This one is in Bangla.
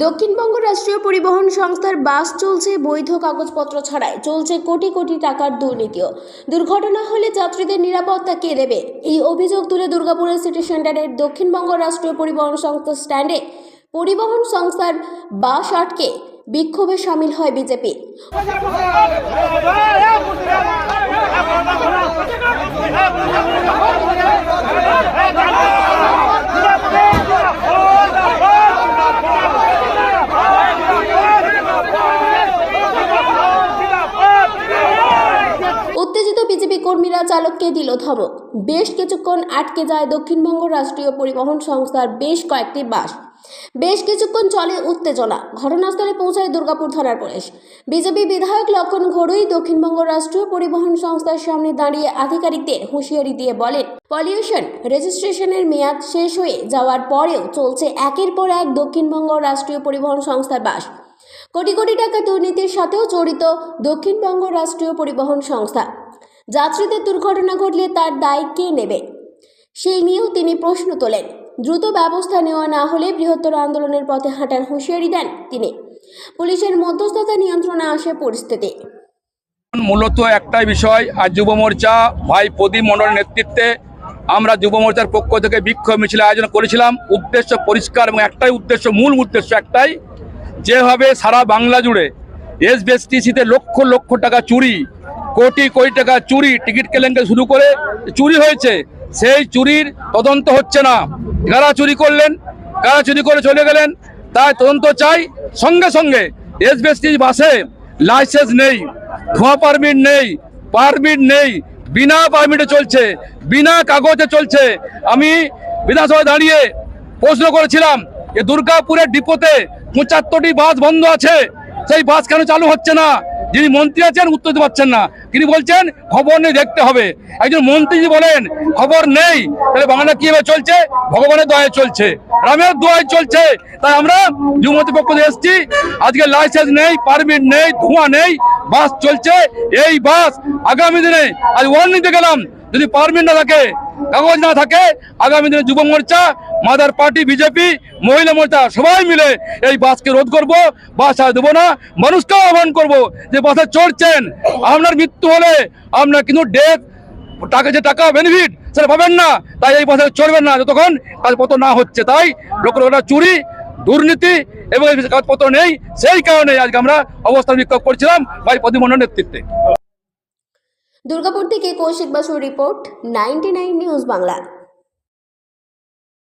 দক্ষিণবঙ্গ রাষ্ট্রীয় পরিবহন সংস্থার বাস চলছে বৈধ কাগজপত্র ছাড়াই, চলছে কোটি কোটি টাকার দুর্নীতিও। দুর্ঘটনা হলে যাত্রীদের নিরাপত্তা কে দেবে? এই অভিযোগ তুলে দুর্গাপুরের সিটি সেন্টারের দক্ষিণবঙ্গ রাষ্ট্রীয় পরিবহন সংস্থা স্ট্যান্ডে পরিবহন সংস্থার বাস আটকে বিক্ষোভে সামিল হয় বিজেপি। উত্তেজিত বিজেপি কর্মীরা চালককে দিল ধমক। বেশ কিছুক্ষণ আটকে যায় দক্ষিণবঙ্গ রাষ্ট্রীয় পরিবহন সংস্থার বেশ কয়েকটি বাস। বেশ কিছুক্ষণ চলে উত্তেজনা। ঘটনাস্থলে পৌঁছায় দুর্গাপুর থানার পুলিশ। বিজেপি বিধায়ক লক্ষণ ঘড়ুই দক্ষিণবঙ্গ রাষ্ট্রীয় পরিবহন সংস্থার সামনে দাঁড়িয়ে আধিকারিকদের হুঁশিয়ারি দিয়ে বলেন, পলিউশন রেজিস্ট্রেশনের মেয়াদ শেষ হয়ে যাওয়ার পরেও চলছে একের পর এক দক্ষিণবঙ্গ রাষ্ট্রীয় পরিবহন সংস্থার বাস। কোটি কোটি টাকা দুর্নীতির সাথেও জড়িত দক্ষিণবঙ্গ রাষ্ট্রীয় পরিবহন সংস্থা। যাত্রীদের দুর্ঘটনা ঘটলে তার দায় কে নেবে, সেই নিয়েও তিনি প্রশ্ন তোলেন। দ্রুত ব্যবস্থা নেওয়া না হলে বৃহত্তর আন্দোলনের পথে হাঁটার হুঁশিয়ারি দেন তিনি। পুলিশের মধ্যস্থতা নিয়ন্ত্রণে আসে পরিস্থিতি। মূলত একটাই বিষয়, আজ যুব মোর্চা ভাই প্রদীপ মণ্ডলের নেতৃত্বে আমরা যুব মোর্চার পক্ষ থেকে বিক্ষোভ মিছিল আয়োজন করেছিলাম। উদ্দেশ্য পরিষ্কার এবং একটাই উদ্দেশ্য, মূল উদ্দেশ্য একটাই, যেভাবে সারা বাংলা জুড়ে এসবিএসটিসিতে লক্ষ লক্ষ টাকা চুরি, কোটি কোটি টাকা চুরি, টিকিট কেলেঙ্কারি শুরু করে চুরি হয়েছে, সেই চুরির তদন্ত হচ্ছে না। কারা চুরি করলেন, কারা চুরি করে চলে গেলেন, তাই তদন্ত চাই। সঙ্গে সঙ্গে এসবিএসটিসি বাসে লাইসেন্স নেই, ধোঁয়া পারমিট নেই, বিনা পারমিটে চলছে, বিনা কাগজে চলছে। আমি বিধানসভায় দাঁড়িয়ে প্রশ্ন করেছিলাম যে দুর্গাপুরের ডিপোতে ৭৫টি বাস বন্ধ আছে, সেই বাস কেন চালু হচ্ছে না? যিনি মন্ত্রী আছেন উত্তর দিতে পারছেন না। তিনি বলছেন খবর নেই, দেখতে হবে। একজন মন্ত্রী বলেন খবর নেই, তাহলে বাংলা কিভাবে চলছে? ভগবানের দয়ায় চলছে, রামের দয়ায় চলছে। তাই আমরা যুবমোর্চার পক্ষ থেকে এসেছি। আজকে লাইসেন্স নেই, পারমিট নেই, ধোঁয়া নেই, বাস চলছে। এই বাস আগামী দিনে, আজ ওয়ার্নিং দিতে গেলাম, যদি পারমিট না থাকে, কাগজ না থাকে, আগামী দিনে যুব মোর্চা, মাদার পার্টি, বিজেপি, মহিলা মোর্চা সবাই মিলে এই বাসকে রোধ করব। বাস আর দেবো না। মানুষকেও আহ্বান করবো যে বাসে চড়ছেন, আপনার মৃত্যু হলে আপনার কিন্তু ডেথ টাকা বেনিফিট সেটা পাবেন না। তাই এই বাসে চড়বেন না যতক্ষণ কাগজপত্র না হচ্ছে। তাই লোকের চুরি, দুর্নীতি এবং কাগজপত্র নেই, সেই কারণে আজকে আমরা অবস্থান বিক্ষোভ করছিলাম ভাই প্রদীপ মণ্ডলের নেতৃত্বে। দুর্গাপুর থেকে কৌশিক বাসুর রিপোর্ট, 99 নিউজ বাংলা।